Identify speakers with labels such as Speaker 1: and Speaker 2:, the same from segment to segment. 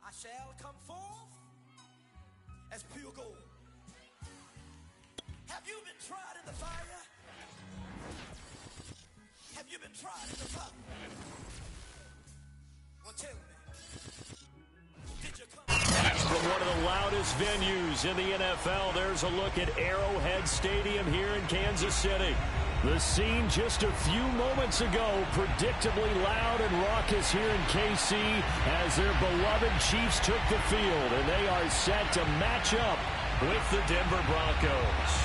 Speaker 1: I shall come forth as pure gold. Have you been tried in the fire? Have you been tried in the fire? Well, tell me. Did you come?
Speaker 2: From one of the loudest venues in the NFL, there's a look at Arrowhead Stadium here in Kansas City. The scene just a few moments ago, predictably loud and raucous here in KC as their beloved Chiefs took the field, and they are set to match up with the Denver Broncos.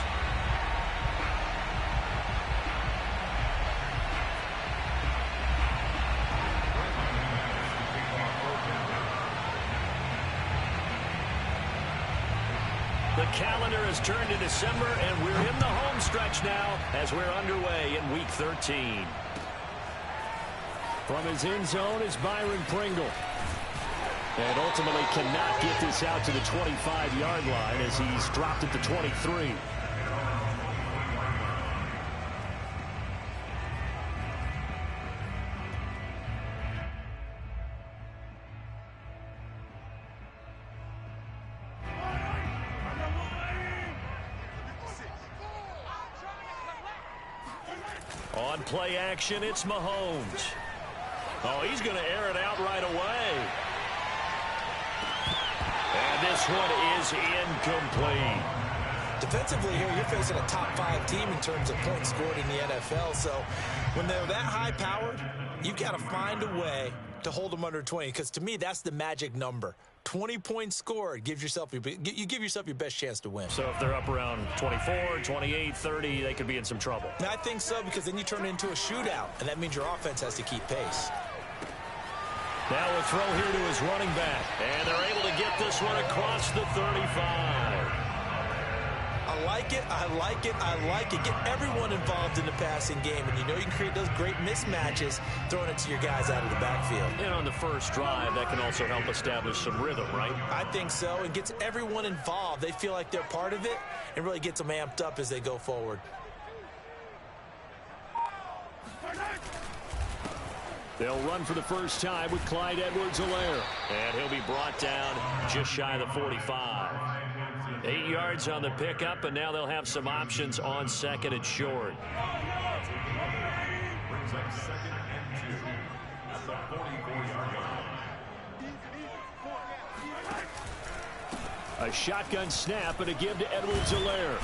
Speaker 2: The calendar has turned to December, and we're in the home stretch now as we're underway in Week 13. From his end zone is Byron Pringle. And ultimately cannot get this out to the 25-yard line as he's dropped at the 23. On play action, it's Mahomes. Oh, he's going to air it out right away. And this one is incomplete.
Speaker 3: Defensively here, you're facing a top-5 team in terms of points scored in the NFL. So when they're that high-powered, you've got to find a way to hold them under 20. Because to me, that's the magic number. 20 points scored, you give yourself your best chance to win.
Speaker 2: So if they're up around 24, 28, 30, they could be in some trouble.
Speaker 3: And I think so, because then you turn it into a shootout, and that means your offense has to keep pace.
Speaker 2: Now a throw here to his running back, and they're able to get this one across the 35.
Speaker 3: I like it, I like it, I like it. Get everyone involved in the passing game, and you know you can create those great mismatches throwing it to your guys out of the backfield.
Speaker 2: And on the first drive, that can also help establish some rhythm, right?
Speaker 3: I think so. It gets everyone involved. They feel like they're part of it, and really gets them amped up as they go forward.
Speaker 2: They'll run for the first time with Clyde Edwards-Helaire. And he'll be brought down just shy of the 45. 8 yards on the pickup, and now they'll have some options on second and short.
Speaker 4: Brings up 2nd and 2 at the 44-yard line.
Speaker 2: A shotgun snap and a give to Edwards-Helaire.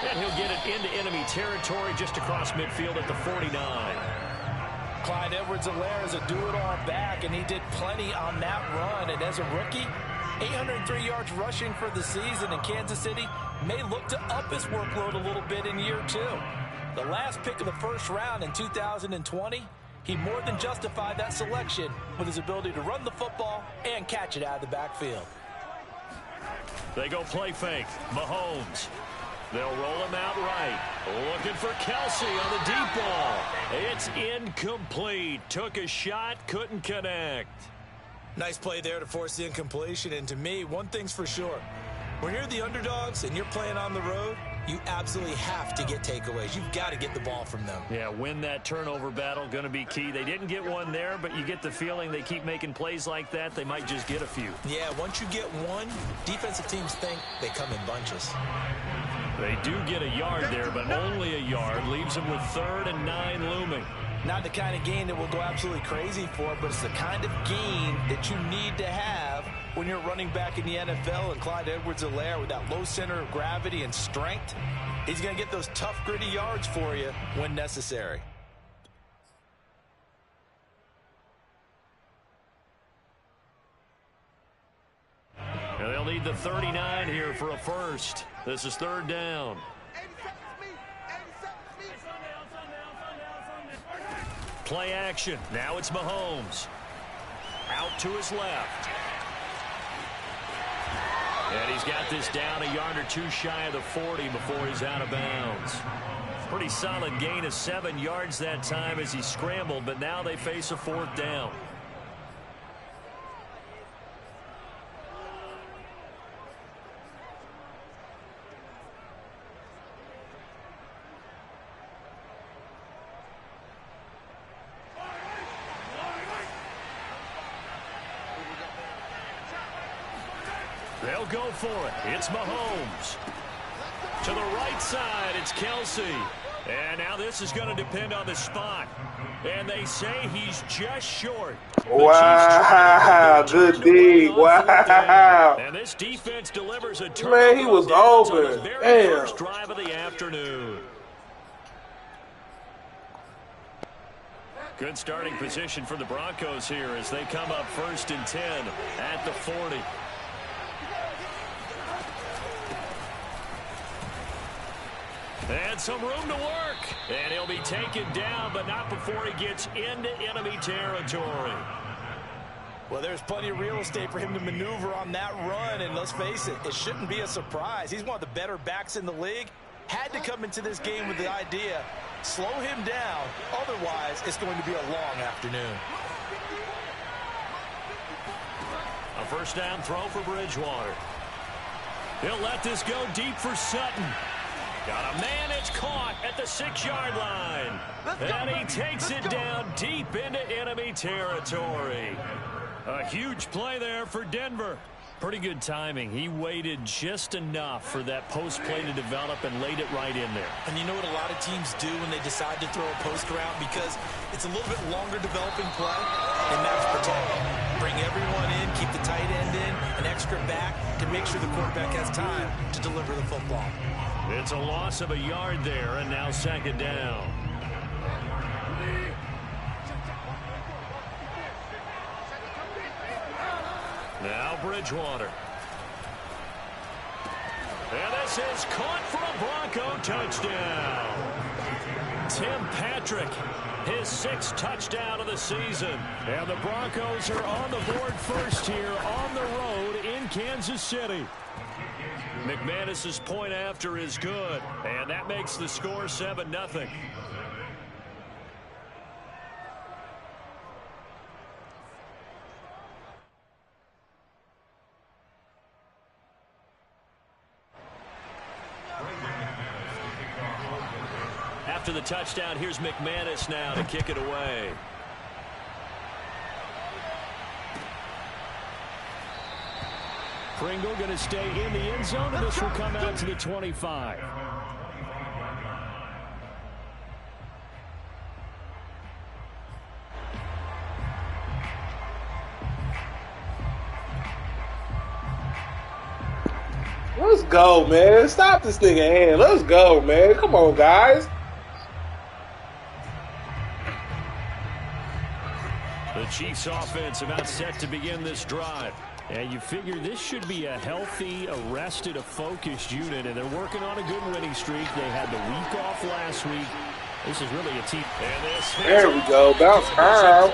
Speaker 2: And he'll get it into enemy territory just across midfield at the 49.
Speaker 3: Clyde Edwards-Helaire is a do-it-all back, and he did plenty on that run. And as a rookie, 803 yards rushing for the season, in Kansas City may look to up his workload a little bit in year 2. The last pick of the first round in 2020, he more than justified that selection with his ability to run the football and catch it out of the backfield.
Speaker 2: They go play fake. Mahomes. They'll roll him out right. Looking for Kelsey on the deep ball. It's incomplete. Took a shot, couldn't connect.
Speaker 3: Nice play there to force the incompletion. And to me, one thing's for sure. When you're the underdogs and you're playing on the road, you absolutely have to get takeaways. You've got to get the ball from them.
Speaker 2: Yeah, win that turnover battle, going to be key. They didn't get one there, but you get the feeling they keep making plays like that, they might just get a few.
Speaker 3: Yeah, once you get one, defensive teams think they come in bunches.
Speaker 2: They do get a yard there, but only a yard. Leaves them with 3rd and 9 looming.
Speaker 3: Not the kind of gain that will go absolutely crazy for, but it's the kind of gain that you need to have when you're running back in the NFL. And Clyde Edwards-Helaire, with that low center of gravity and strength, he's going to get those tough, gritty yards for you when necessary.
Speaker 2: And they'll need the 39 here for a first. This is 3rd down. Play action. Now it's Mahomes. Out to his left. And he's got this down a yard or two shy of the 40 before he's out of bounds. Pretty solid gain of 7 yards that time as he scrambled, but now they face a 4th down. They'll go for it. It's Mahomes. To the right side, it's Kelsey. And now this is going to depend on the spot. And they say he's just short.
Speaker 5: Wow, good D. Wow.
Speaker 2: And this defense delivers a turnover.
Speaker 5: Man, he was open.
Speaker 2: On the very
Speaker 5: Damn.
Speaker 2: first drive of the afternoon. Good starting position for the Broncos here as they come up 1st and 10 at the 40. And some room to work. And he'll be taken down, but not before he gets into enemy territory.
Speaker 3: Well, there's plenty of real estate for him to maneuver on that run, and let's face it, it shouldn't be a surprise. He's one of the better backs in the league. Had to come into this game with the idea, slow him down, otherwise it's going to be a long afternoon.
Speaker 2: A first down throw for Bridgewater. He'll let this go deep for Sutton. Got a man, it's caught at the 6-yard line. And he takes it down deep into enemy territory. A huge play there for Denver. Pretty good timing. He waited just enough for that post play to develop and laid it right in there.
Speaker 3: And you know what a lot of teams do when they decide to throw a post route? Because it's a little bit longer developing play. They match protect. Bring everyone in, keep the tight end in, an extra back to make sure the quarterback has time to deliver the football.
Speaker 2: It's a loss of a yard there, and now 2nd down. Now Bridgewater. And this is caught for a Bronco touchdown. Tim Patrick, his 6th touchdown of the season. And the Broncos are on the board first here on the road in Kansas City. McManus's point after is good, and that makes the score 7-0. After the touchdown, here's McManus now to kick it away. Pringle going to stay in the end zone, and this will come out to the 25.
Speaker 5: Let's go, man. Stop this nigga hand. Let's go, man. Come on, guys.
Speaker 2: The Chiefs offense about set to begin this drive. And you figure this should be a healthy, arrested, a focused unit, and they're working on a good winning streak. They had the week off last week. This is really a team. And this
Speaker 5: there we go. Bounce time.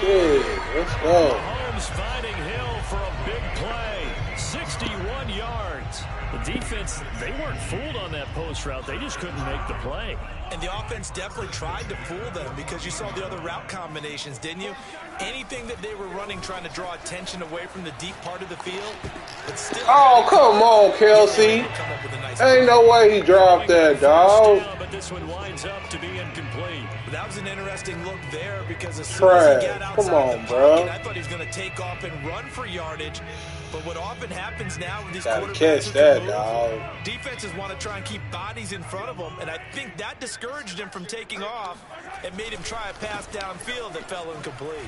Speaker 5: Shit, let's go.
Speaker 2: Mahomes finding Hill for a big play. 61 yards. The defense, they weren't fooled on that post route. They just couldn't make the play.
Speaker 3: And the offense definitely tried to fool them because you saw the other route combinations, didn't you? Anything that they were running trying to draw attention away from the deep part of the field. But still,
Speaker 5: oh, come on, Kelsey. Ain't no way he dropped that, dog.
Speaker 2: But this one winds up to be incomplete.
Speaker 3: But that was an interesting look there because as soon as he got outside the pocket, I thought he was going to take off and run for yardage. But what often happens now with these quarterbacks defenses want to try and keep bodies in front of them, and I think that discouraged him from taking off and made him try a pass downfield that fell incomplete.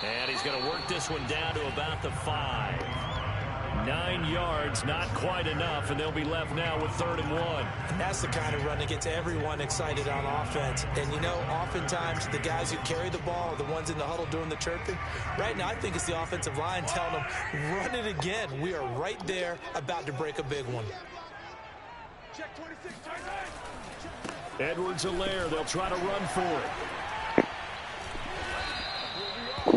Speaker 2: And he's going to work this one down to about the 5. 9 yards, not quite enough, and they'll be left now with 3rd and 1.
Speaker 3: And that's the kind of run that gets everyone excited on offense. And, you know, oftentimes the guys who carry the ball are the ones in the huddle doing the chirping. Right now, I think it's the offensive line telling them, run it again. We are right there about to break a big one.
Speaker 2: Edwards-Helaire, they'll try to run for it.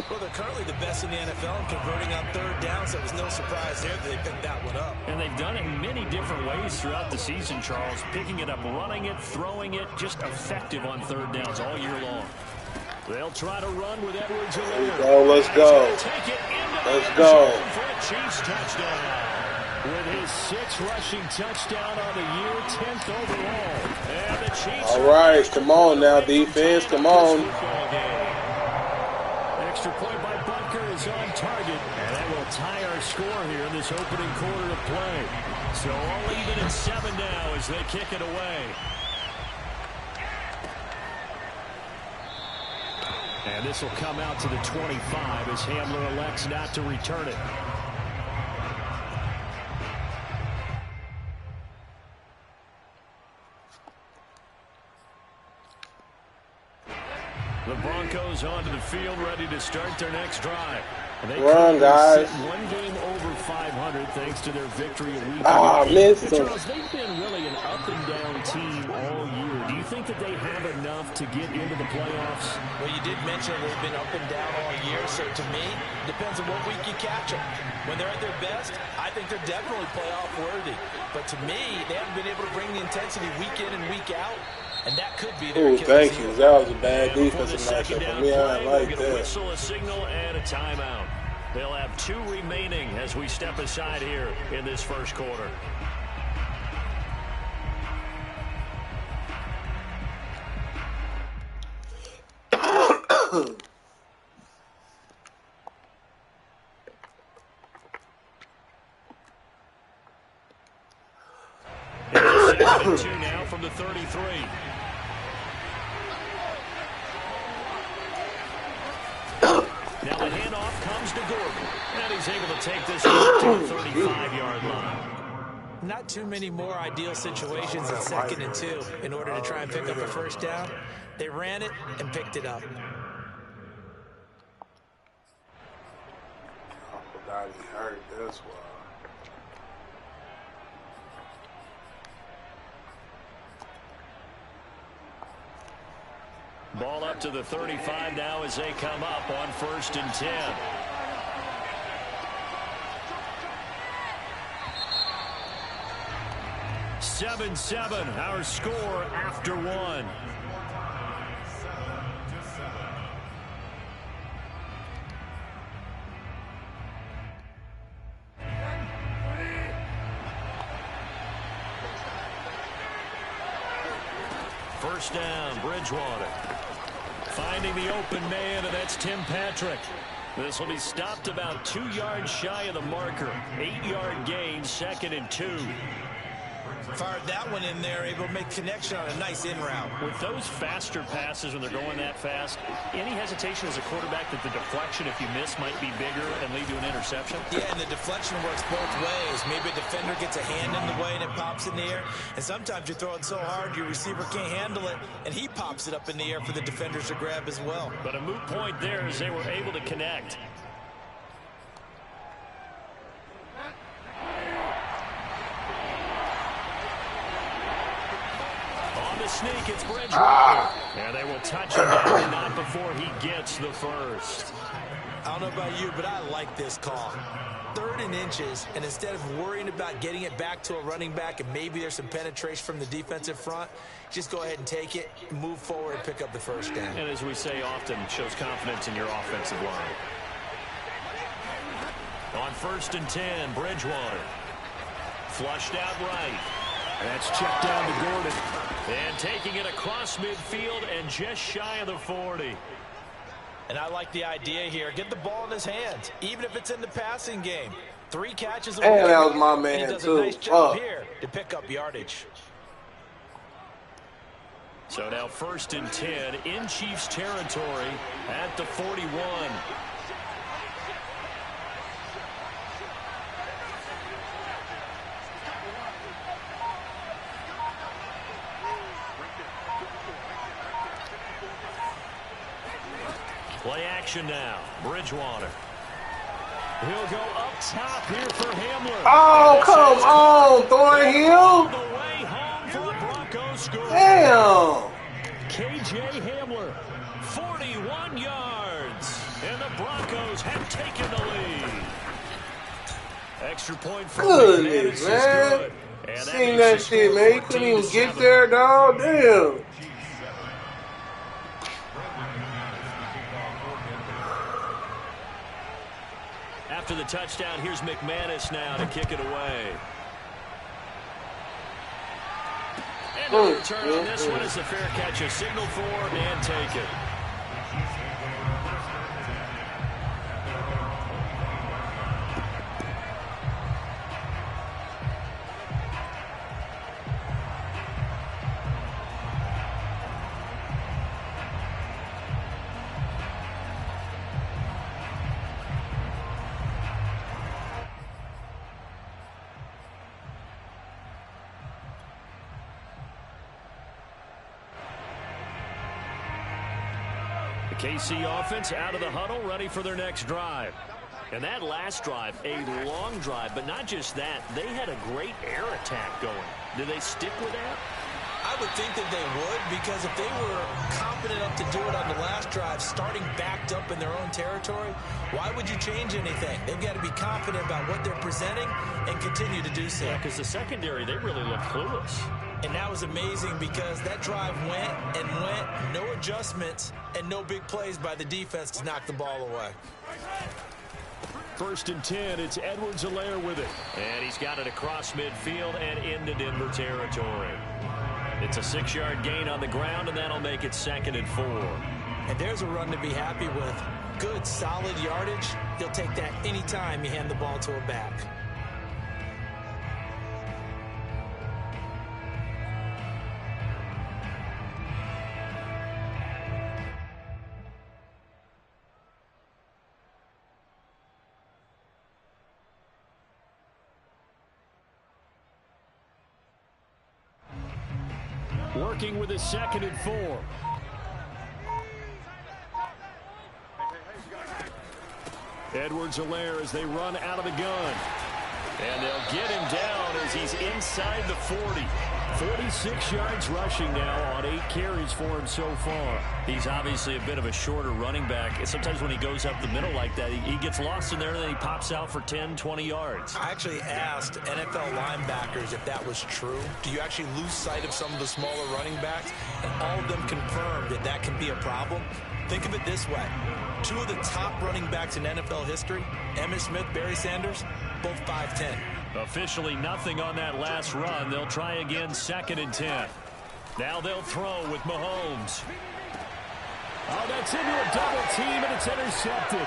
Speaker 3: Well, they're currently the best in the NFL in converting on 3rd downs. So it was no surprise there that they picked that one up.
Speaker 2: And they've done it in many different ways throughout the season, Charles. Picking it up, running it, throwing it, just effective on 3rd downs all year long. They'll try to run with Edwards-Helaire.
Speaker 5: Let's go. Let's go.
Speaker 2: For a Chiefs touchdown. With his 6th rushing touchdown on the year, 10th overall. And the Chiefs.
Speaker 5: All right, come on now, defense. Come on.
Speaker 2: extra point by Butker is on target. And that will tie our score here in this opening quarter of play. So all even at 7 now as they kick it away. And this will come out to the 25 as Hamler elects not to return it. The Broncos onto the field, ready to start their next drive. They
Speaker 5: run, guys.
Speaker 2: One game over 500 thanks to their victory a week
Speaker 5: ago.
Speaker 2: Charles, they've been really an up-and-down team all year. Do you think that they have enough to get into the playoffs?
Speaker 3: Well, you did mention they've been up and down all year, so to me, it depends on what week you catch them. When they're at their best, I think they're definitely playoff worthy. But to me, they haven't been able to bring the intensity week in and week out. And that could be their
Speaker 5: thank you. That was a bad defensive matchup for me. I like that.
Speaker 2: Whistle, a signal, and a timeout. They'll have 2 remaining as we step aside here in this first quarter. It's 2nd and 2 now from the 33. Now the handoff comes to Gordon, and he's able to take this one to the 35-yard line.
Speaker 3: Not too many more ideal situations in 2nd and 2 in order to try and pick up a first down. They ran it and picked it up.
Speaker 5: I forgot he hurt this one.
Speaker 2: Ball up to the 35 now as they come up on 1st and 10. Seven, our score after 1. First down, Bridgewater. Finding the open man, and that's Tim Patrick. This will be stopped about 2 yards shy of the marker. 8-yard gain, 2nd and 2.
Speaker 3: Fired that one in there, able to make connection on a nice in route.
Speaker 2: With those faster passes when they're going that fast, any hesitation as a quarterback that the deflection, if you miss, might be bigger and lead to an interception?
Speaker 3: Yeah, and the deflection works both ways. Maybe a defender gets a hand in the way and it pops in the air. And sometimes you throw it so hard your receiver can't handle it, and he pops it up in the air for the defenders to grab as well.
Speaker 2: But a moot point there as they were able to connect. Sneak, it's Bridgewater. And they will touch him down, not before he gets the first.
Speaker 3: I don't know about you, but I like this call. 3rd and inches, and instead of worrying about getting it back to a running back and maybe there's some penetration from the defensive front, just go ahead and take it, move forward, and pick up the first down.
Speaker 2: And as we say often, shows confidence in your offensive line. On 1st and 10, Bridgewater. Flushed out right. That's checked down to Gordon. And taking it across midfield and just shy of the 40.
Speaker 3: And I like the idea here. Get the ball in his hands, even if it's in the passing game. 3 catches.
Speaker 5: And that was my man,
Speaker 3: he does
Speaker 5: too.
Speaker 3: a nice job here to pick up yardage.
Speaker 2: So now 1st and 10 in Chiefs territory at the 41. Play action now. Bridgewater. He'll go up top here for Hamler.
Speaker 5: Oh, come on, Thornhill.
Speaker 2: The way home for a Broncos score.
Speaker 5: Damn.
Speaker 2: KJ Hamler, 41 yards. And the Broncos have taken the lead. Extra point for
Speaker 5: goodness, man. Seen that shit, man. He couldn't even get there, dog. Damn.
Speaker 2: After the touchdown, here's McManus now to kick it away. And the return on this one is a fair catch, a signal for and take it. KC offense out of the huddle, ready for their next drive. And that last drive, a long drive, but not just that. They had a great air attack going. Do they stick with that?
Speaker 3: I would think that they would, because if they were confident enough to do it on the last drive, starting backed up in their own territory, why would you change anything? They've got to be confident about what they're presenting and continue to do so.
Speaker 2: Yeah, because the secondary, they really looked clueless.
Speaker 3: And that was amazing because that drive went and went, no adjustments, and no big plays by the defense to knock the ball away.
Speaker 2: 1st and 10, it's Edwards-Helaire with it. And he's got it across midfield and into Denver territory. It's a 6-yard gain on the ground, and that'll make it 2nd and 4.
Speaker 3: And there's a run to be happy with. Good, solid yardage. He'll take that anytime you hand the ball to a back.
Speaker 2: Working with a 2nd and 4. Edwards-Helaire as they run out of the gun. And they'll get him down as he's inside the 40. 46 yards rushing now on 8 carries for him so far. He's obviously a bit of a shorter running back. Sometimes when he goes up the middle like that, he gets lost in there and then he pops out for 10, 20 yards.
Speaker 3: I actually asked NFL linebackers if that was true. Do you actually lose sight of some of the smaller running backs? And all of them confirmed that that can be a problem. Think of it this way. 2 of the top running backs in NFL history, Emmitt Smith, Barry Sanders, both 5'10".
Speaker 2: Officially nothing on that last run. They'll try again, 2nd and 10. Now they'll throw with Mahomes. Oh, that's into a double team, and it's intercepted.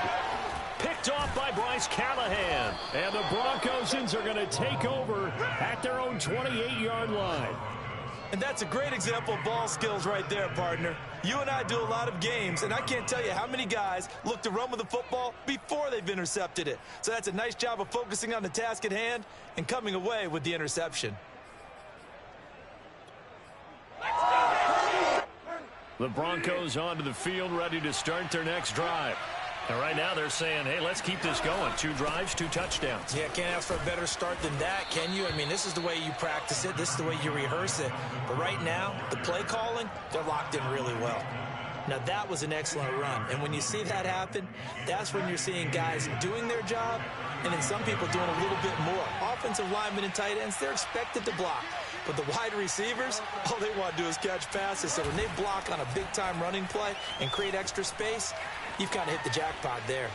Speaker 2: Picked off by Bryce Callahan. And the Broncosians are going to take over at their own 28-yard line.
Speaker 3: And that's a great example of ball skills right there, partner. You and I do a lot of games, and I can't tell you how many guys look to run with the football before they've intercepted it. So that's a nice job of focusing on the task at hand and coming away with the interception.
Speaker 2: The Broncos onto the field, ready to start their next drive. And right now they're saying, hey, let's keep this going. 2 drives, 2 touchdowns.
Speaker 3: Yeah, can't ask for a better start than that, can you? I mean, this is the way you practice it. This is the way you rehearse it. But right now, the play calling, they're locked in really well. Now, that was an excellent run. And when you see that happen, that's when you're seeing guys doing their job and then some people doing a little bit more. Offensive linemen and tight ends, they're expected to block. But the wide receivers, all they want to do is catch passes. So when they block on a big-time running play and create extra space, you've kind of hit the jackpot there.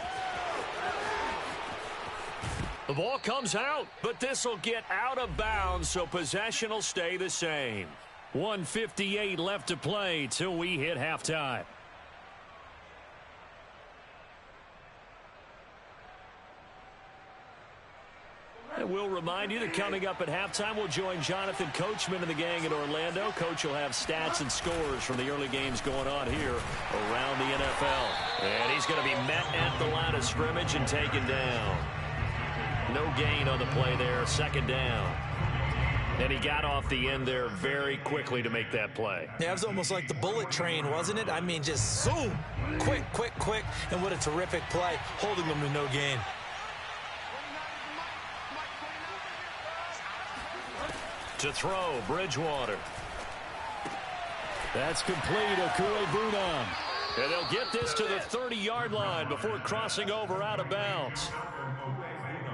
Speaker 2: The ball comes out, but this will get out of bounds, so possession will stay the same. 1:58 left to play till we hit halftime. And we'll remind you that coming up at halftime, we'll join Jonathan Coachman and the gang in Orlando. Coach will have stats and scores from the early games going on here around the NFL. And he's going to be met at the line of scrimmage and taken down. No gain on the play there, 2nd down. And he got off the end there very quickly to make that play.
Speaker 3: Yeah, it was almost like the bullet train, wasn't it? I mean, just zoom, quick, quick, quick, and what a terrific play, holding them to no gain.
Speaker 2: To throw, Bridgewater. That's complete, Okuegbunam. And they'll get this to the 30-yard line before crossing over out of bounds.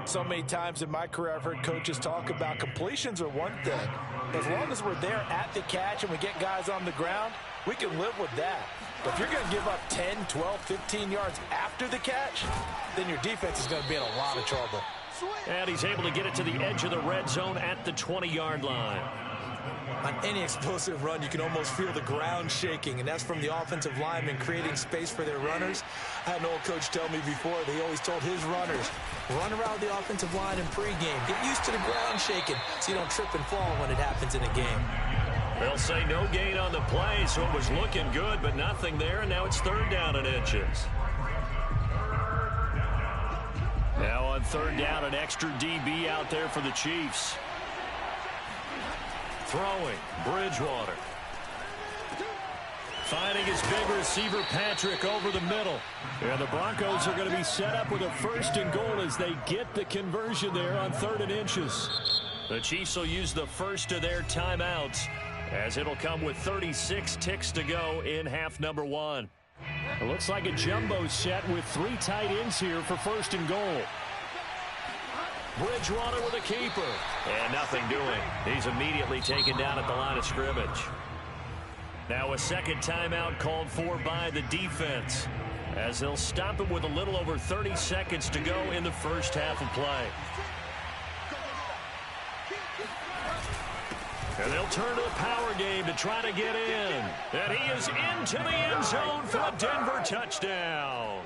Speaker 3: So many times in my career, I've heard coaches talk about completions are one thing. As long as we're there at the catch and we get guys on the ground, we can live with that. But if you're going to give up 10, 12, 15 yards after the catch, then your defense is going to be in a lot of trouble.
Speaker 2: And he's able to get it to the edge of the red zone at the 20-yard line.
Speaker 3: On any explosive run, you can almost feel the ground shaking, and that's from the offensive linemen creating space for their runners. I had an old coach tell me before, they always told his runners, run around the offensive line in pregame. Get used to the ground shaking so you don't trip and fall when it happens in a game.
Speaker 2: They'll say no gain on the play, so it was looking good, but nothing there, and now it's 3rd down and inches. Now on 3rd down, an extra DB out there for the Chiefs. Throwing, Bridgewater. Finding his big receiver, Patrick, over the middle. And the Broncos are going to be set up with a 1st and goal as they get the conversion there on 3rd and inches. The Chiefs will use the first of their timeouts as it'll come with 36 ticks to go in half number 1. It looks like a jumbo set with 3 tight ends here for 1st and goal. Bridgewater with a keeper. And nothing doing. He's immediately taken down at the line of scrimmage. Now a second timeout called for by the defense as they'll stop him with a little over 30 seconds to go in the first half of play. And they'll turn to the power game to try to get in. And he is into the end zone for a Denver touchdown.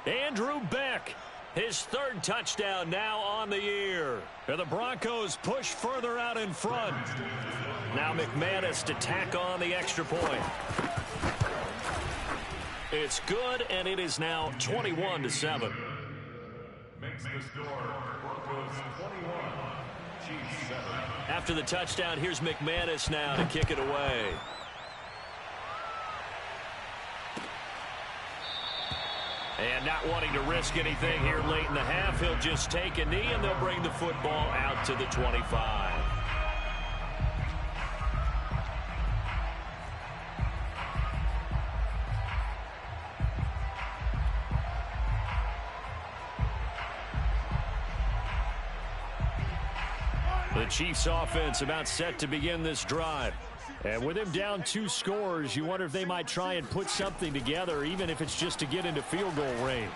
Speaker 2: Andrew Beck, his 3rd touchdown now on the year. And the Broncos push further out in front. Now McManus to tack on the extra point. It's good, and it is now 21-7.
Speaker 4: Makes the score Broncos 21, Chiefs 7.
Speaker 2: After the touchdown, here's McManus now to kick it away. And not wanting to risk anything here late in the half, he'll just take a knee, and they'll bring the football out to the 25. The Chiefs offense about set to begin this drive. And with him down 2 scores, you wonder if they might try and put something together, even if it's just to get into field goal range.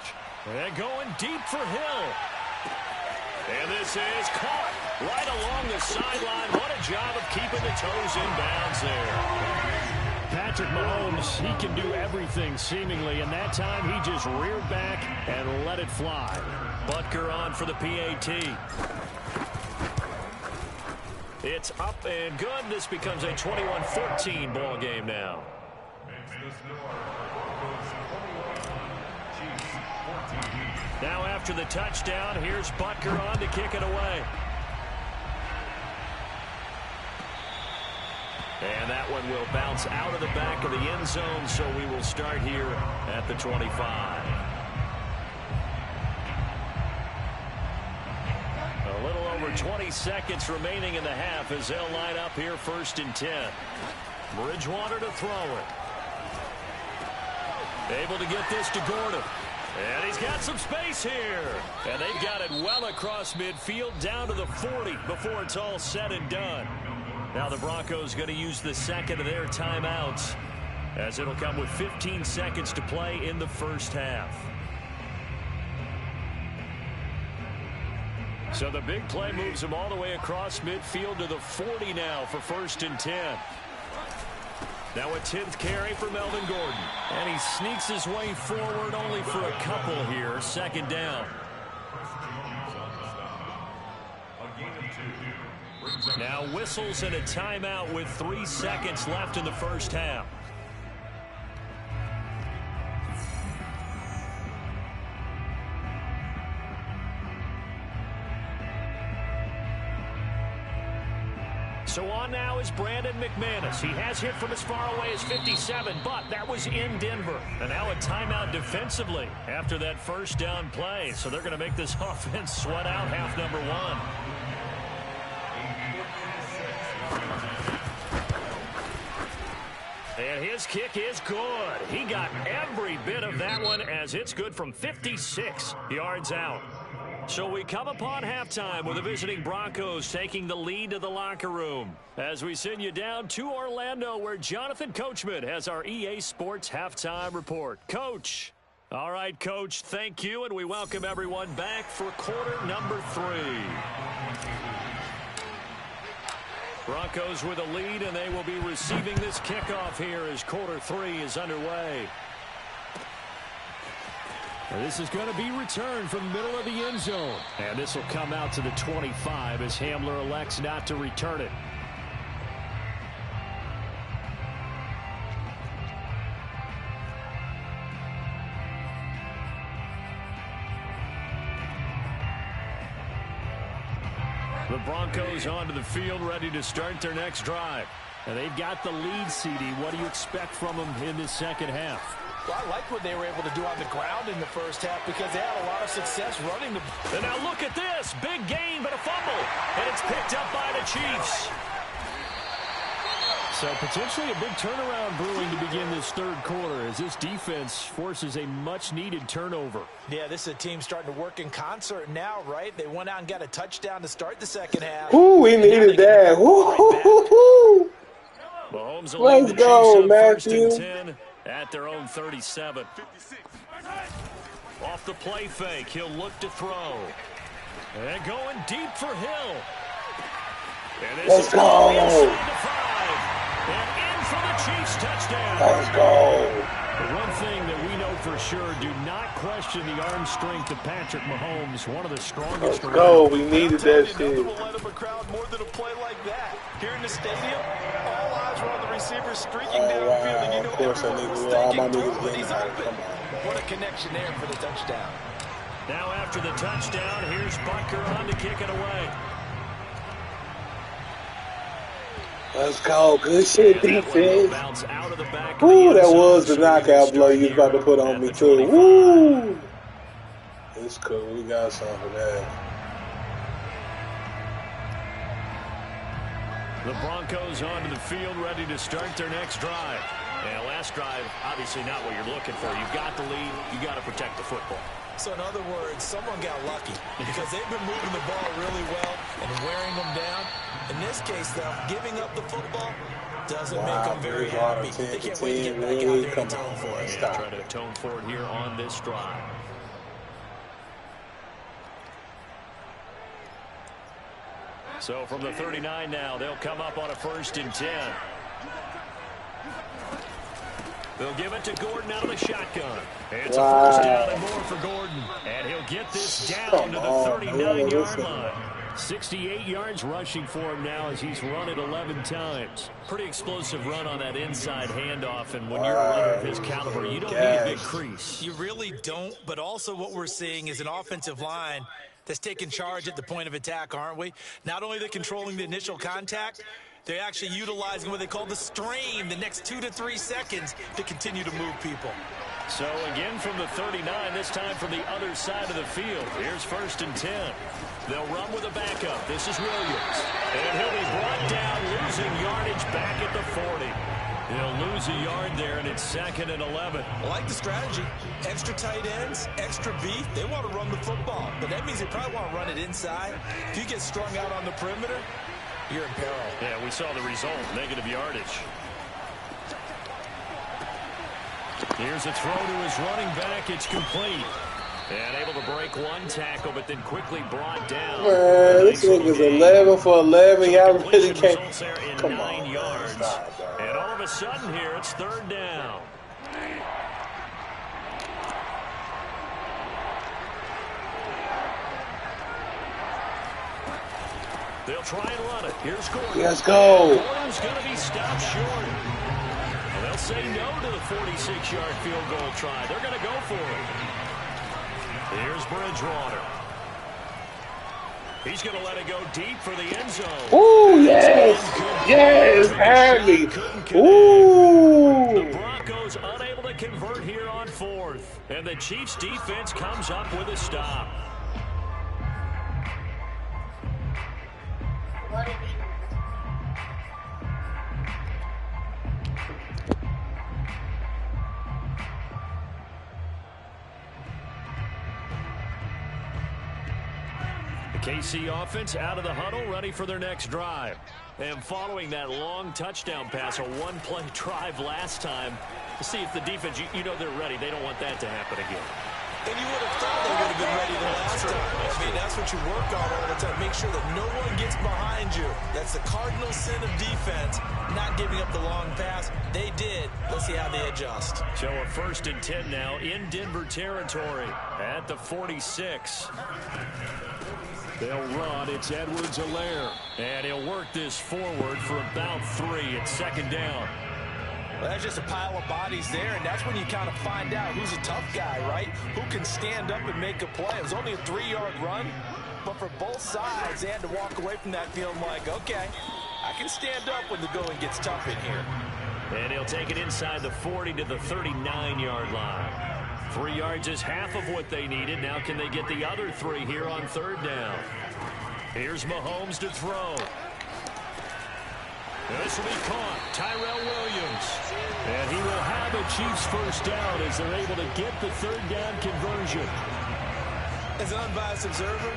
Speaker 2: And going deep for Hill. And this is caught right along the sideline. What a job of keeping the toes in bounds there. Patrick Mahomes, he can do everything seemingly, and that time he just reared back and let it fly. Butker on for the PAT. It's up and good. This becomes a 21-14 ball game now. Now after the touchdown, here's Butker on to kick it away. And that one will bounce out of the back of the end zone, so we will start here at the 25. A little over 20 seconds remaining in the half as they'll line up here 1st and 10. Bridgewater to throw it. Able to get this to Gordon. And he's got some space here. And they've got it well across midfield down to the 40 before it's all said and done. Now the Broncos going to use the second of their timeouts as it'll come with 15 seconds to play in the first half. So the big play moves him all the way across midfield to the 40 now for 1st and 10. Now a 10th carry for Melvin Gordon. And he sneaks his way forward only for a couple here. 2nd down. Now whistles and a timeout with 3 seconds left in the first half. So on now is Brandon McManus. He has hit from as far away as 57, but that was in Denver. And now a timeout defensively after that first down play. So they're going to make this offense sweat out half number 1. And his kick is good. He got every bit of that one as it's good from 56 yards out. So we come upon halftime with the visiting Broncos taking the lead to the locker room as we send you down to Orlando where Jonathan Coachman has our EA Sports halftime report. Coach. All right, Coach, thank you, and we welcome everyone back for quarter number 3. Broncos with a lead, and they will be receiving this kickoff here as quarter 3 is underway. And this is going to be returned from the middle of the end zone. And this will come out to the 25 as Hamler elects not to return it. The Broncos onto the field ready to start their next drive. And they've got the lead, CD. What do you expect from them in this second half?
Speaker 3: Well, I like what they were able to do on the ground in the first half because they had a lot of success running the...
Speaker 2: And now look at this. Big gain, but a fumble. And it's picked up by the Chiefs. So potentially a big turnaround brewing to begin this third quarter as this defense forces a much-needed turnover.
Speaker 3: Yeah, this is a team starting to work in concert now, right? They went out and got a touchdown to start the second half.
Speaker 5: Ooh, we needed that. Woo!
Speaker 2: Mahomes
Speaker 5: Let's go, Matthew.
Speaker 2: 10 at their own 37. Off the play fake, he'll look to throw. And going deep for Hill. And this
Speaker 5: Let's go.
Speaker 2: And in for the Chiefs touchdown.
Speaker 5: Let's go.
Speaker 2: The one thing that we know for sure, do not question the arm strength of Patrick Mahomes, one of the strongest.
Speaker 5: Let's go. We needed that shit.
Speaker 3: Nothing will light up a crowd more than a play like that. Here in the stadium, all eyes were on the receiver streaking downfield, and you know everyone was thinking, but he's open. What a connection there for the touchdown.
Speaker 2: Now after the touchdown, here's Butker on to kick it away.
Speaker 5: Let's go. Good shit, defense. Ooh, that was the knockout blow you was about to put on me, too. Woo! It's cool. We got something for that.
Speaker 2: The Broncos onto the field, ready to start their next drive. And last drive, obviously not what you're looking for. You've got the lead. You got to protect the football.
Speaker 3: So in other words, someone got lucky because they've been moving the ball really well and wearing them down. In this case, though, giving up the football doesn't make them very happy. They can't wait to get back out there and atone for it.
Speaker 2: Yeah, try to atone for it here on this drive. So from the 39 now, they'll come up on a 1st and 10. They'll give it to Gordon out of the shotgun. It's a 1st down and more for Gordon. And he'll get this down to the 39-yard line. 68 yards rushing for him now as he's run it 11 times. Pretty explosive run on that inside handoff, and when you're a runner of his caliber, you don't need a big crease.
Speaker 3: You really don't, but also what we're seeing is an offensive line that's taking charge at the point of attack, aren't we? Not only are they controlling the initial contact, they're actually utilizing what they call the strain, the next 2 to 3 seconds, to continue to move people.
Speaker 2: So again from the 39, this time from the other side of the field. Here's 1st and 10. They'll run with a backup. This is Williams. And he'll be brought down, losing yardage back at the 40. He'll lose a yard there, and it's 2nd and 11.
Speaker 3: I like the strategy. Extra tight ends, extra beef. They want to run the football, but that means they probably want to run it inside. If you get strung out on the perimeter, you're in peril.
Speaker 2: Yeah, we saw the result, negative yardage. Here's a throw to his running back. It's complete. And able to break one tackle, but then quickly brought down.
Speaker 5: Man, this nigga's 11 for 11. Y'all really can't.
Speaker 2: Come 9 yards. And all of a sudden here, it's 3rd down. They'll try and run it. Here's Gordon.
Speaker 5: Let's go.
Speaker 2: Gordon's going to be stopped short. And they'll say no to the 46-yard field goal try. They're going to go for it. Here's Bridgewater. He's going to let it go deep for the end zone.
Speaker 5: Ooh, yes. Yes, Harry. Ooh.
Speaker 2: The Broncos unable to convert here on 4th. And the Chiefs defense comes up with a stop. KC offense out of the huddle, ready for their next drive. And following that long touchdown pass, a one-play drive last time, to see if the defense, you know they're ready. They don't want that to happen again.
Speaker 3: And you would have thought they would have been ready the last time. I mean, that's what you work on all the time. Make sure that no one gets behind you. That's the cardinal sin of defense, not giving up the long pass. They did. Let's see how they adjust.
Speaker 2: So a 1st and 10 now in Denver territory at the 46. They'll run. It's Edwards-Helaire. And he'll work this forward for about 3. It's 2nd down.
Speaker 3: Well, that's just a pile of bodies there, and that's when you kind of find out who's a tough guy, right? Who can stand up and make a play. It was only a 3-yard run, but for both sides, they had to walk away from that feeling like, okay, I can stand up when the going gets tough in here.
Speaker 2: And he'll take it inside the 40 to the 39-yard line. 3 yards is half of what they needed. Now can they get the other 3 here on 3rd down? Here's Mahomes to throw. This will be caught. Tyrell Williams. And he will have a Chiefs first down as they're able to get the 3rd down conversion.
Speaker 3: As an unbiased observer,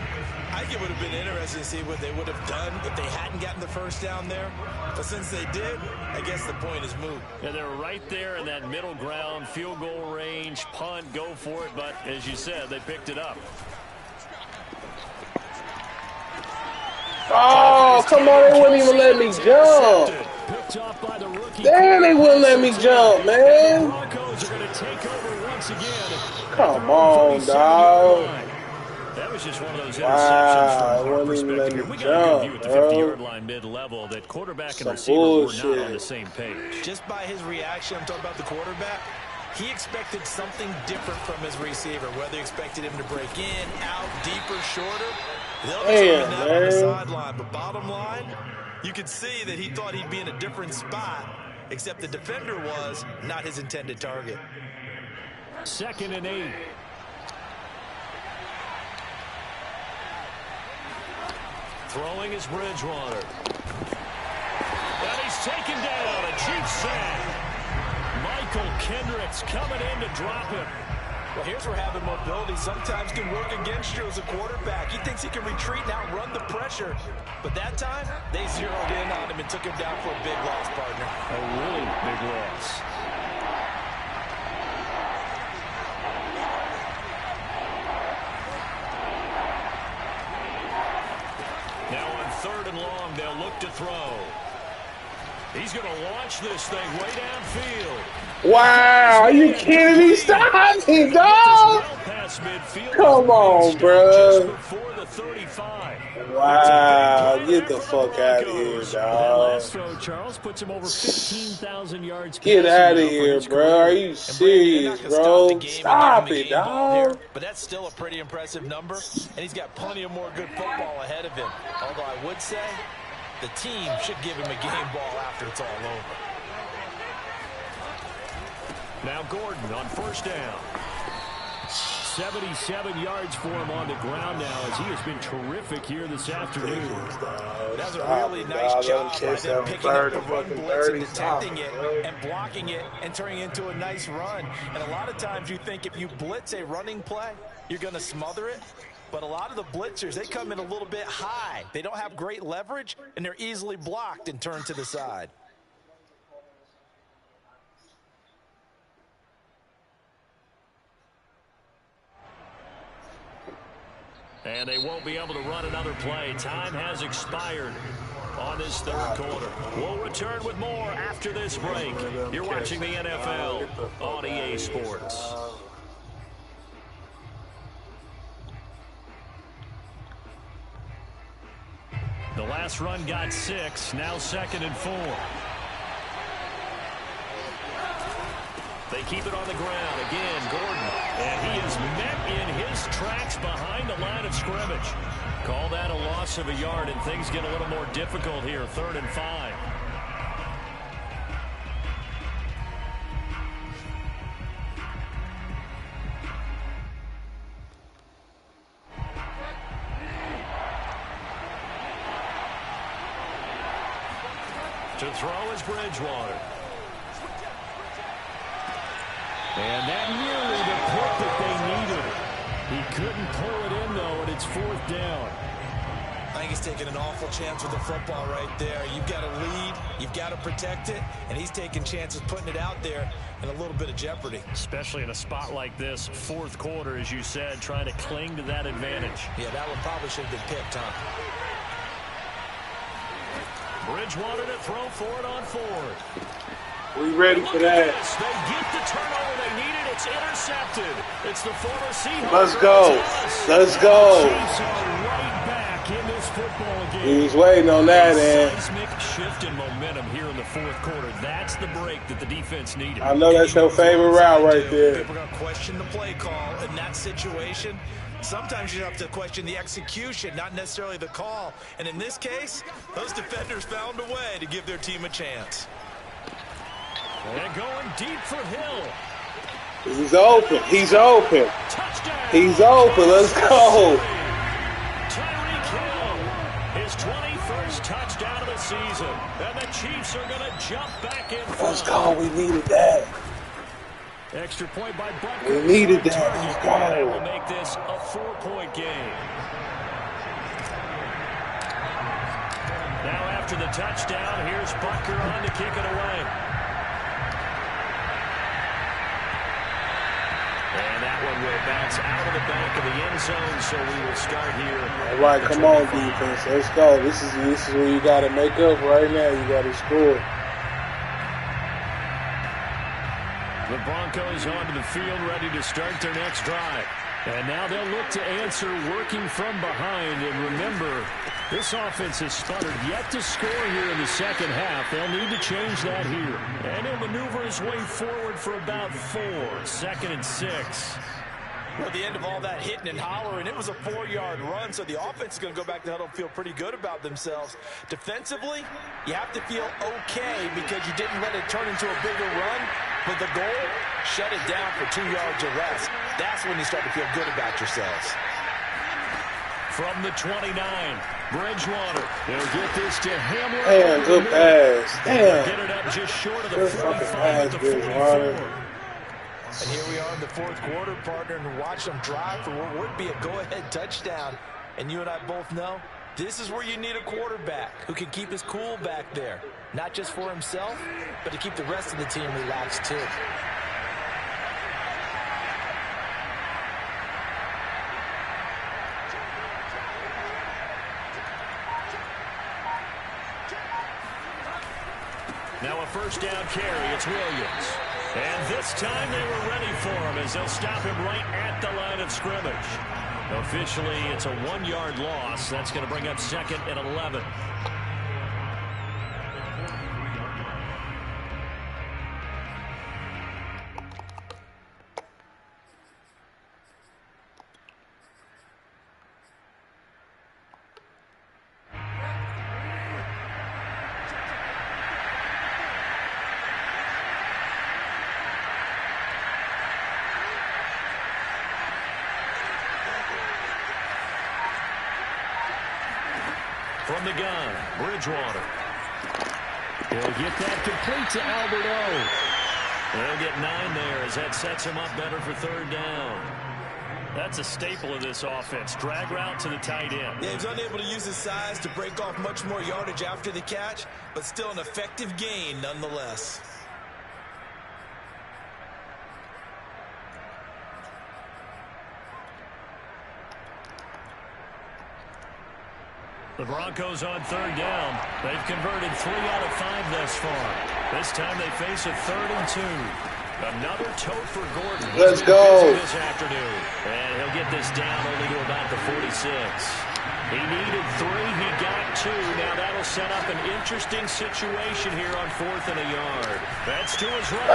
Speaker 3: I think it would have been interesting to see what they would have done if they hadn't gotten the first down there. But since they did, I guess the point is moot.
Speaker 2: And they're right there in that middle ground, field goal range, punt, go for it. But as you said, they picked it up.
Speaker 5: Oh, come on. They wouldn't even let me jump. Damn, they wouldn't let me jump, man. Come on, dog.
Speaker 2: That was just one of those interceptions from our perspective. We got a good view at the 50-yard line mid-level that quarterback and receiver were not on the same page.
Speaker 3: Just by his reaction, I'm talking about the quarterback, he expected something different from his receiver, whether he expected him to break in, out, deeper, shorter. They'll determine that on the sideline. But bottom line, you could see that he thought he'd be in a different spot, except the defender was not his intended target.
Speaker 2: 2nd and 8. Throwing is Bridgewater. And he's taken down. A Chiefs sack. Michael Kendricks coming in to drop him.
Speaker 3: Well, here's where having mobility sometimes can work against you as a quarterback. He thinks he can retreat and outrun the pressure. But that time, they zeroed in on him and took him down for a big loss, partner.
Speaker 2: A really big loss. Now on 3rd and long, they'll look to throw. He's going to launch this thing way downfield.
Speaker 5: Wow, are you kidding me? Stop me, dog. Come on, bro. Wow, get the fuck out of here, dog.
Speaker 2: Charles puts him over 15,000 yards.
Speaker 5: Get out of here, bro. Are you serious, bro? Stop it, dog.
Speaker 3: But that's still a pretty impressive number, and he's got plenty of more good football ahead of him. Although I would say the team should give him a game ball after it's all over.
Speaker 2: Now Gordon on 1st down. 77 yards for him on the ground now as he has been terrific here this afternoon.
Speaker 3: That's a really nice job by them picking up the run blitz and detecting it and blocking it and turning it into a nice run. And a lot of times you think if you blitz a running play, you're going to smother it. But a lot of the blitzers, they come in a little bit high. They don't have great leverage, and they're easily blocked and turned to the side.
Speaker 2: And they won't be able to run another play. Time has expired on this 3rd quarter. We'll return with more after this break. You're watching the NFL on EA Sports. The last run got 6. Now 2nd and 4. They keep it on the ground. Again, Gordon. And he is met in his tracks behind the line of scrimmage. Call that a loss of a yard, and things get a little more difficult here. 3rd and 5. To throw is Bridgewater. And that nearly the pick that they needed. He couldn't pull it in, though, and it's 4th down.
Speaker 3: I think he's taking an awful chance with the football right there. You've got to lead, you've got to protect it, and he's taking chances putting it out there in a little bit of jeopardy.
Speaker 2: Especially in a spot like this, 4th quarter, as you said, trying to cling to that advantage.
Speaker 3: Yeah, that one probably should have been picked, huh?
Speaker 2: Bridgewater to throw for it on 4th.
Speaker 5: We ready for that.
Speaker 2: They get the turnover they needed. It's intercepted. It's the former Seahawks.
Speaker 5: Let's go. Let's go.
Speaker 2: Chiefs are right back in this football game.
Speaker 5: He was waiting on that, man.
Speaker 2: Seismic shift in momentum here in the fourth quarter. That's the break that the defense needed.
Speaker 5: I know that's your favorite route right there.
Speaker 3: People are going to question the play call in that situation. Sometimes you have to question the execution, not necessarily the call. And in this case, those defenders found a way to give their team a chance.
Speaker 2: And going deep for Hill.
Speaker 5: He's open. He's open.
Speaker 2: Touchdown.
Speaker 5: He's open. Let's go.
Speaker 2: Tyreek Hill, his 21st touchdown of the season. And the Chiefs are going to jump back in front.
Speaker 5: Let's go. We needed that.
Speaker 2: Extra point by Butker.
Speaker 5: We needed that. Let's
Speaker 2: That
Speaker 5: go.
Speaker 2: will make this a 4-point game. Now after the touchdown, here's Butker on to kick it away. And that one will bounce out of the back of the end zone, so we will start here.
Speaker 5: All right, come on, defense. Let's go. This is where you got to make up right now. You got to score.
Speaker 2: The Broncos onto the field, ready to start their next drive. And now they'll look to answer working from behind. And remember, this offense has sputtered yet to score here in the second half. They'll need to change that here. And he'll maneuver his way forward for about 4. 2nd and 6.
Speaker 3: At the end of all that hitting and hollering, it was a 4-yard run, so the offense is going to go back to huddle and feel pretty good about themselves. Defensively, you have to feel okay because you didn't let it turn into a bigger run, but the goal, shut it down for 2 yards or less. That's when you start to feel good about yourselves.
Speaker 2: From the 29, Bridgewater. They'll get this to Hamler.
Speaker 5: Damn, good pass. Damn.
Speaker 2: Get it up just short of the
Speaker 5: Good fucking
Speaker 2: 45
Speaker 5: pass,
Speaker 2: at the
Speaker 5: Bridgewater.
Speaker 2: 44.
Speaker 3: And here we are in the fourth quarter, partner, and watch them drive for what would be a go-ahead touchdown. And you and I both know this is where you need a quarterback who can keep his cool back there. Not just for himself, but to keep the rest of the team relaxed too.
Speaker 2: Now a first down carry. It's Williams. And this time they were ready for him as they'll stop him right at the line of scrimmage. Officially, it's a 1-yard loss. That's going to bring up 2nd and 11. From the gun, Bridgewater. He'll get that complete to Albert O. They'll get 9 there as that sets him up better for 3rd down. That's a staple of this offense. Drag route to the tight end.
Speaker 3: Yeah, he's unable to use his size to break off much more yardage after the catch, but still an effective gain nonetheless.
Speaker 2: The Broncos on 3rd down. They've converted 3 out of 5 thus far. This time they face a 3rd and 2. Another tote for Gordon.
Speaker 5: Let's go.
Speaker 2: This afternoon. And he'll get this down only to about the 46. He needed 3. He got 2. Now that'll set up an interesting situation here on 4th and a yard. That's to his right.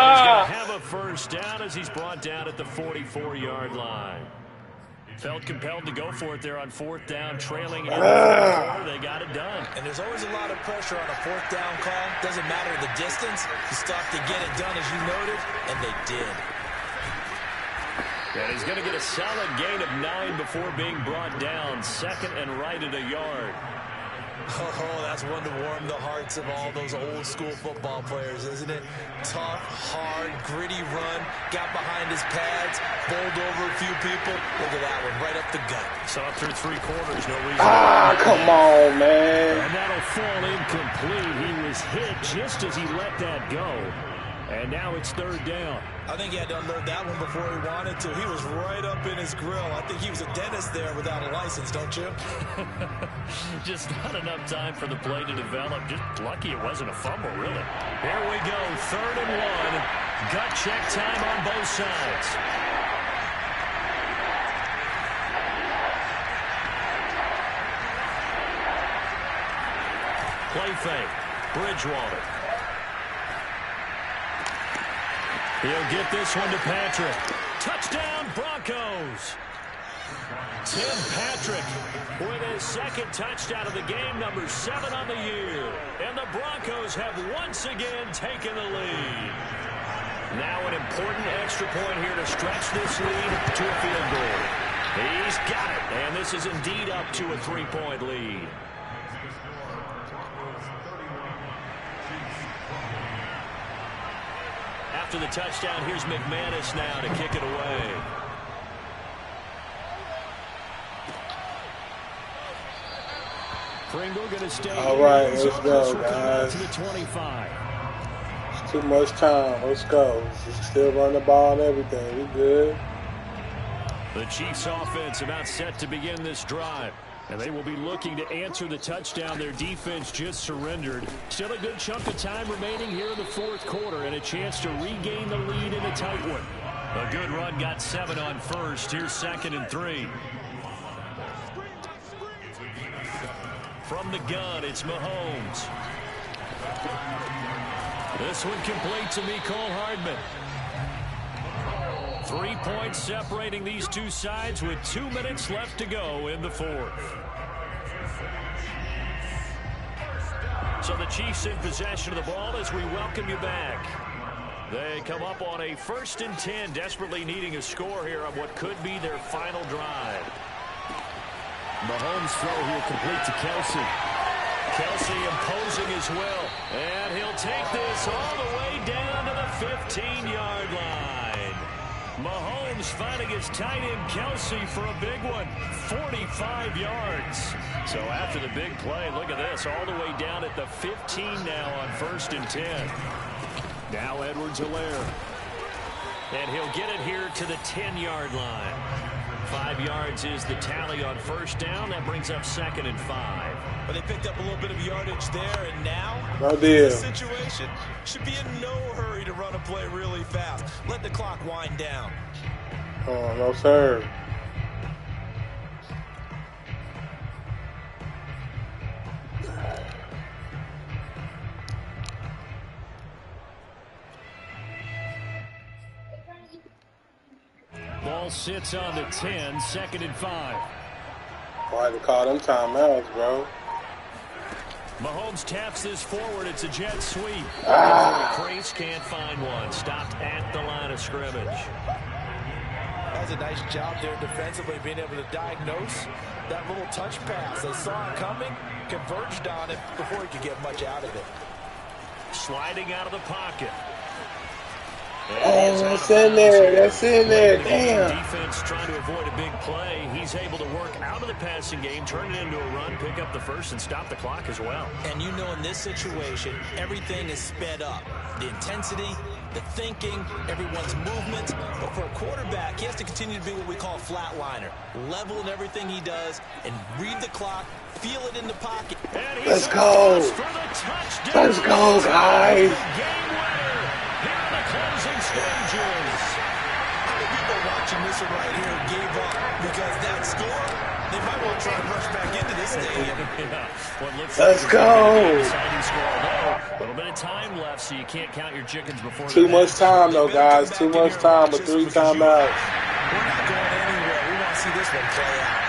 Speaker 2: He's going to have a first down as he's brought down at the 44-yard line. Felt compelled to go for it there on 4th down, trailing in the 4th quarter. They got it done.
Speaker 3: And there's always a lot of pressure on a 4th down call. Doesn't matter the distance. You stop to get it done, as you noted, and they did.
Speaker 2: And he's going to get a solid gain of 9 before being brought down. 2nd and right at a yard.
Speaker 3: Oh, that's one to warm the hearts of all those old school football players, isn't it? Tough, hard, gritty run, got behind his pads, bowled over a few people. Look at that one, right up the gut.
Speaker 2: Saw through 3 quarters, no reason.
Speaker 5: Come on, man.
Speaker 2: And that'll fall incomplete. He was hit just as he let that go. And now it's 3rd down.
Speaker 3: I think he had to unload that one before he wanted to. He was right up in his grill. I think he was a dentist there without a license, don't you?
Speaker 2: Just not enough time for the play to develop. Just lucky it wasn't a fumble, really. Here we go, 3rd and 1. Gut check time on both sides. play fake. Bridgewater. He'll get this one to Patrick. Touchdown, Broncos. Tim Patrick with his second touchdown of the game, number 7 on the year. And the Broncos have once again taken the lead. Now an important extra point here to stretch this lead to a field goal. He's got it, and this is indeed up to a 3-point lead. After the touchdown, here's McManus now to kick it away. Pringle going to stay.
Speaker 5: All right, let's go, guys.
Speaker 2: To the 25.
Speaker 5: It's too much time. Let's go. Just still run the ball and everything. We good.
Speaker 2: The Chiefs offense about set to begin this drive. And they will be looking to answer the touchdown their defense just surrendered. Still a good chunk of time remaining here in the fourth quarter and a chance to regain the lead in a tight one. A good run got 7 on first. Here's 2nd and 3. From the gun, it's Mahomes. This one complete to Mecole Hardman. 3 points separating these two sides with 2 minutes left to go in the fourth. So the Chiefs in possession of the ball as we welcome you back. They come up on a 1st and 10, desperately needing a score here on what could be their final drive. Mahomes throw here complete to Kelsey. Kelsey imposing his will. And he'll take this all the way down to the 15-yard line. Mahomes finding his tight end Kelsey for a big one. 45 yards. So after the big play, look at this. All the way down at the 15 now on 1st and 10. Now Edwards-Helaire. And he'll get it here to the 10-yard line. 5 yards is the tally on 1st down. That brings up 2nd and 5.
Speaker 1: But they picked up a little bit of yardage there, and now
Speaker 5: No deal.
Speaker 1: this situation should be in no hurry to run a play really fast. Let the clock wind down.
Speaker 5: Oh, no, sir.
Speaker 2: Ball sits on the 10, 2nd and 5.
Speaker 5: Why to call them timeouts, bro?
Speaker 2: Mahomes taps this forward. It's a jet sweep. Crace can't find one. Stopped at the line of scrimmage.
Speaker 3: Does a nice job there defensively, being able to diagnose that little touch pass. They saw it coming, converged on it before he could get much out of it.
Speaker 2: Sliding out of the pocket.
Speaker 5: Oh, that's in there. That's in there. Damn.
Speaker 2: Defense trying to avoid a big play. He's able to work out of the passing game, turn it into a run, pick up the first, and stop the clock as well.
Speaker 1: And you know in this situation, everything is sped up. The intensity, the thinking, everyone's movement. But for a quarterback, he has to continue to be what we call a flatliner. Level in everything he does and read the clock, feel it in the pocket.
Speaker 5: Let's go. Let's go, guys.
Speaker 2: Game winner here in the closing stages.
Speaker 1: How many people watching this one right here gave up because that score, they might want to try and rush back into this stadium.
Speaker 5: Let's go.
Speaker 2: A little bit of time left, so you can't count your chickens before
Speaker 5: Too much time, though, guys. Too much time, but 3 timeouts.
Speaker 1: We're not going anywhere. We want to see this one play out.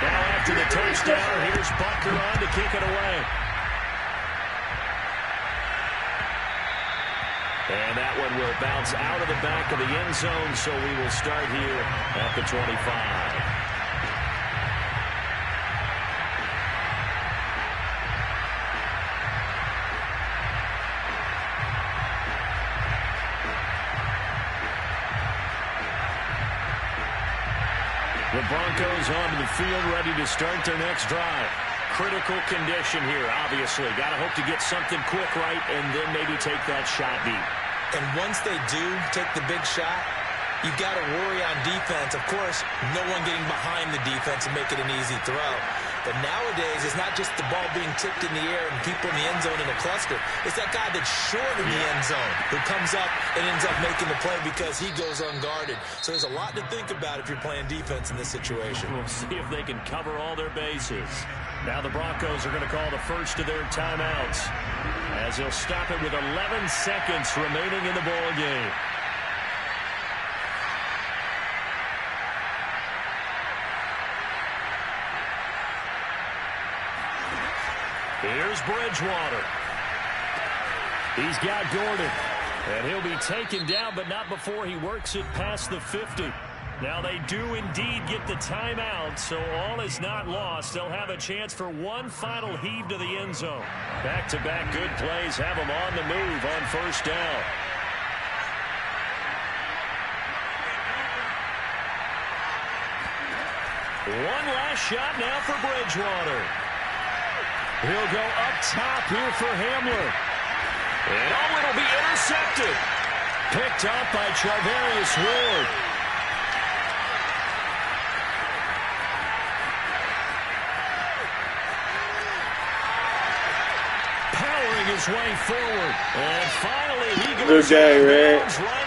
Speaker 2: Now after the touchdown, here's Butker on to kick it away. And that one will bounce out of the back of the end zone, so we will start here at the 25. The Broncos onto the field, ready to start their next drive. Critical condition here, obviously. Got to hope to get something quick right and then maybe take that shot deep.
Speaker 1: And once they do take the big shot, you've got to worry on defense. Of course, no one getting behind the defense and make it an easy throw. But nowadays, it's not just the ball being tipped in the air and people in the end zone in a cluster. It's that guy that's short in the end zone who comes up and ends up making the play because he goes unguarded. So there's a lot to think about if you're playing defense in this situation.
Speaker 2: We'll see if they can cover all their bases. Now the Broncos are going to call the first of their timeouts as they'll stop it with 11 seconds remaining in the ball game. Here's Bridgewater. He's got Gordon. And he'll be taken down, but not before he works it past the 50. Now they do indeed get the timeout, so all is not lost. They'll have a chance for one final heave to the end zone. Back-to-back good plays have them on the move on first down. One last shot now for Bridgewater. He'll go up top here for Hamler. And it'll be intercepted. Picked up by Charvarius Ward. Powering his way forward. And finally he goes
Speaker 5: good game, man.
Speaker 2: Right